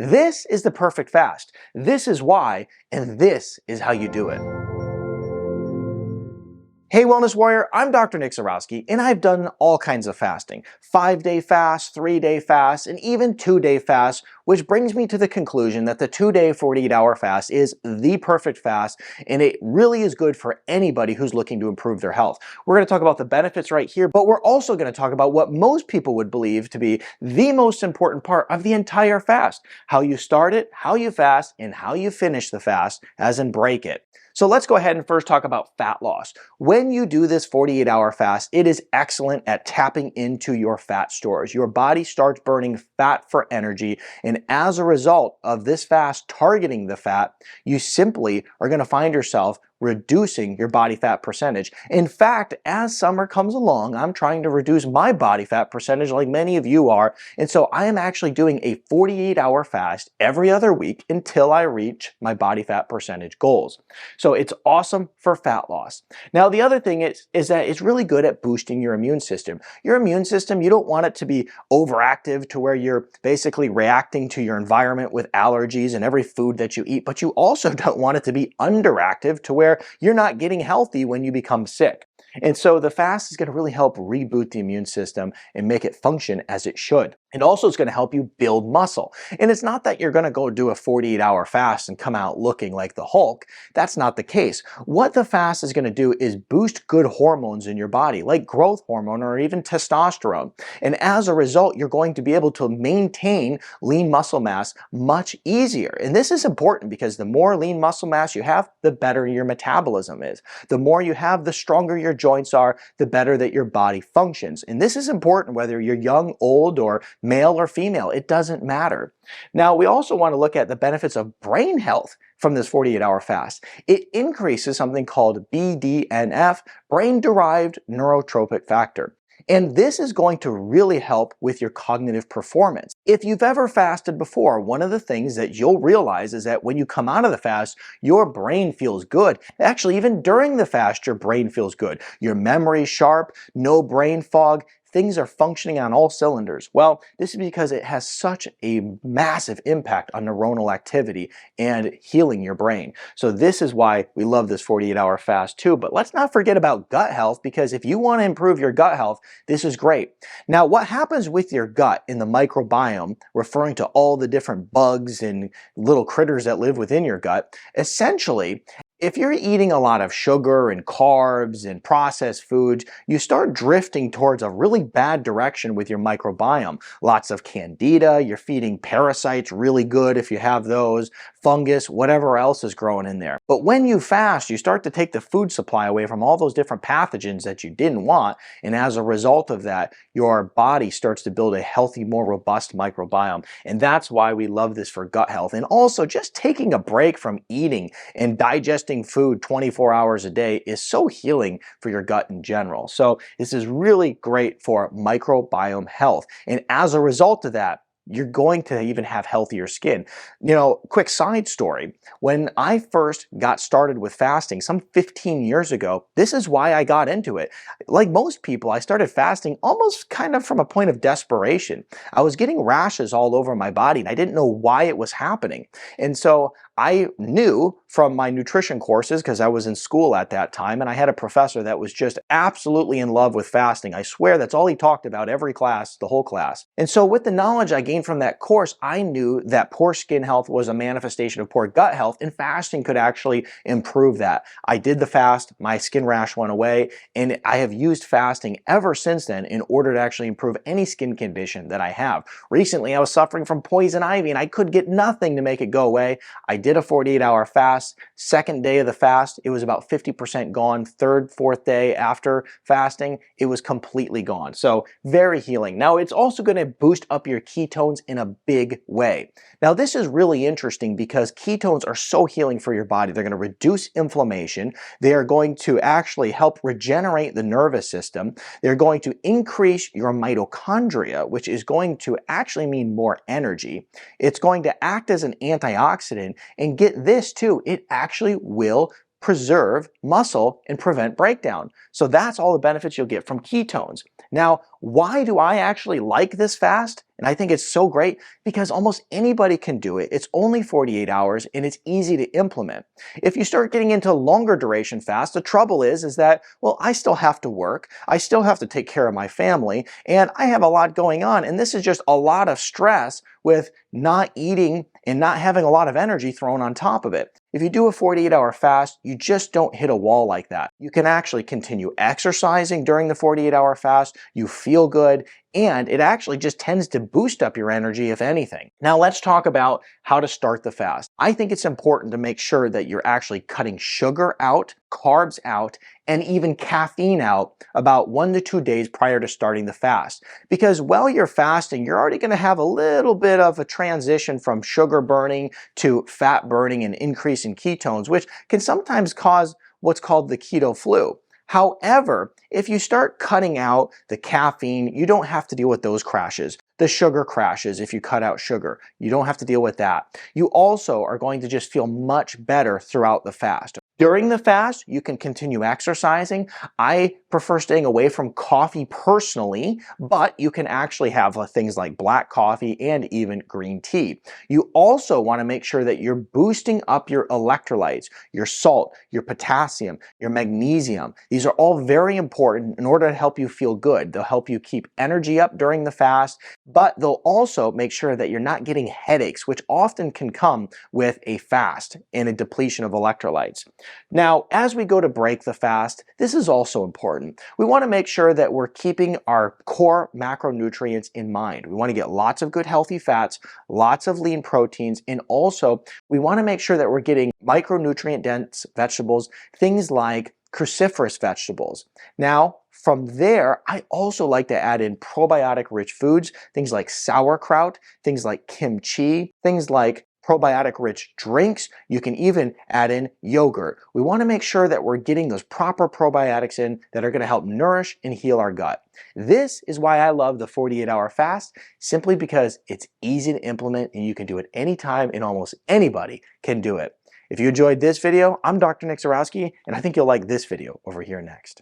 This is the perfect fast. This is why, and this is how you do it. Hey Wellness Warrior, I'm Dr. Zyrowski, and I've done all kinds of fasting. 5-day fast, 3-day fast, and even 2-day fast, which brings me to the conclusion that the 2-day 48-hour fast is the perfect fast, and it really is good for anybody who's looking to improve their health. We're going to talk about the benefits right here, but we're also going to talk about what most people would believe to be the most important part of the entire fast. How you start it, how you fast, and how you finish the fast, as in break it. So let's go ahead and first talk about fat loss. When you do this 48-hour fast, it is excellent at tapping into your fat stores. Your body starts burning fat for energy, and as a result of this fast targeting the fat, you simply are going to find yourself reducing your body fat percentage. In fact, as summer comes along, I'm trying to reduce my body fat percentage like many of you are, and so I am actually doing a 48-hour fast every other week until I reach my body fat percentage goals. So it's awesome for fat loss. Now, the other thing is that it's really good at boosting your immune system. Your immune system, you don't want it to be overactive to where you're basically reacting to your environment with allergies and every food that you eat, but you also don't want it to be underactive to where you're not getting healthy when you become sick. And so the fast is going to really help reboot the immune system and make it function as it should. It also is going to help you build muscle. And it's not that you're going to go do a 48-hour fast and come out looking like the Hulk. That's not the case. What the fast is going to do is boost good hormones in your body, like growth hormone or even testosterone. And as a result, you're going to be able to maintain lean muscle mass much easier. And this is important because the more lean muscle mass you have, the better your metabolism is. The more you have, the stronger your joints are, the better that your body functions. And this is important whether you're young, old, or male or female. It doesn't matter. Now, we also want to look at the benefits of brain health from this 48-hour fast. It increases something called BDNF, brain-derived neurotrophic factor. And this is going to really help with your cognitive performance. If you've ever fasted before, one of the things that you'll realize is that when you come out of the fast, your brain feels good. Actually, even during the fast, your brain feels good. Your memory's sharp, no brain fog. Things are functioning on all cylinders. Well, this is because it has such a massive impact on neuronal activity and healing your brain. So this is why we love this 48-hour fast too. But let's not forget about gut health, because if you want to improve your gut health, this is great. Now, what happens with your gut in the microbiome, referring to all the different bugs and little critters that live within your gut, essentially, if you're eating a lot of sugar and carbs and processed foods, you start drifting towards a really bad direction with your microbiome. Lots of candida, you're feeding parasites really good if you have those, fungus, whatever else is growing in there. But when you fast, you start to take the food supply away from all those different pathogens that you didn't want, and as a result of that, your body starts to build a healthy, more robust microbiome. And that's why we love this for gut health. And also, just taking a break from eating and digesting food 24 hours a day is so healing for your gut in general. So this is really great for microbiome health. And as a result of that, you're going to even have healthier skin. You know, quick side story. When I first got started with fasting some 15 years ago, this is why I got into it. Like most people, I started fasting almost kind of from a point of desperation. I was getting rashes all over my body and I didn't know why it was happening. And so I knew from my nutrition courses, because I was in school at that time, and I had a professor that was just absolutely in love with fasting. I swear that's all he talked about every class, the whole class. And so with the knowledge I gained from that course, I knew that poor skin health was a manifestation of poor gut health, and fasting could actually improve that. I did the fast, my skin rash went away, and I have used fasting ever since then in order to actually improve any skin condition that I have. Recently, I was suffering from poison ivy, and I could get nothing to make it go away. I did a 48-hour fast. Second day of the fast, it was about 50% gone. Third, fourth day after fasting, it was completely gone. So very healing. Now, it's also going to boost up your ketones in a big way. Now, this is really interesting because ketones are so healing for your body. They're going to reduce inflammation. They are going to actually help regenerate the nervous system. They're going to increase your mitochondria, which is going to actually mean more energy. It's going to act as an antioxidant, and get this too, it actually will preserve muscle and prevent breakdown. So that's all the benefits you'll get from ketones. Now, why do I actually like this fast? And I think it's so great because almost anybody can do it. It's only 48 hours and it's easy to implement. If you start getting into longer duration fast, the trouble is that, well, I still have to work, I still have to take care of my family, and I have a lot going on, and this is just a lot of stress with not eating and not having a lot of energy thrown on top of it. If you do a 48-hour fast, you just don't hit a wall like that. You can actually continue exercising during the 48-hour fast, you feel good, and it actually just tends to boost up your energy if anything. Now let's talk about how to start the fast. I think it's important to make sure that you're actually cutting sugar out, carbs out, and even caffeine out about 1 to 2 days prior to starting the fast. Because while you're fasting, you're already going to have a little bit of a transition from sugar burning to fat burning and increase in ketones, which can sometimes cause what's called the keto flu. However, if you start cutting out the caffeine, you don't have to deal with those crashes. The sugar crashes if you cut out sugar. You don't have to deal with that. You also are going to just feel much better throughout the fast. During the fast, you can continue exercising. I prefer staying away from coffee personally, but you can actually have things like black coffee and even green tea. You also want to make sure that you're boosting up your electrolytes, your salt, your potassium, your magnesium. These are all very important in order to help you feel good. They'll help you keep energy up during the fast, but they'll also make sure that you're not getting headaches, which often can come with a fast and a depletion of electrolytes. Now, as we go to break the fast, this is also important. We want to make sure that we're keeping our core macronutrients in mind. We want to get lots of good healthy fats, lots of lean proteins, and also we want to make sure that we're getting micronutrient dense vegetables, things like cruciferous vegetables. Now, from there, I also like to add in probiotic rich foods, things like sauerkraut, things like kimchi, things like probiotic rich drinks. You can even add in yogurt. We want to make sure that we're getting those proper probiotics in that are going to help nourish and heal our gut. This is why I love the 48-hour fast, simply because it's easy to implement and you can do it anytime and almost anybody can do it. If you enjoyed this video, I'm Dr. Nick Zyrowski, and I think you'll like this video over here next.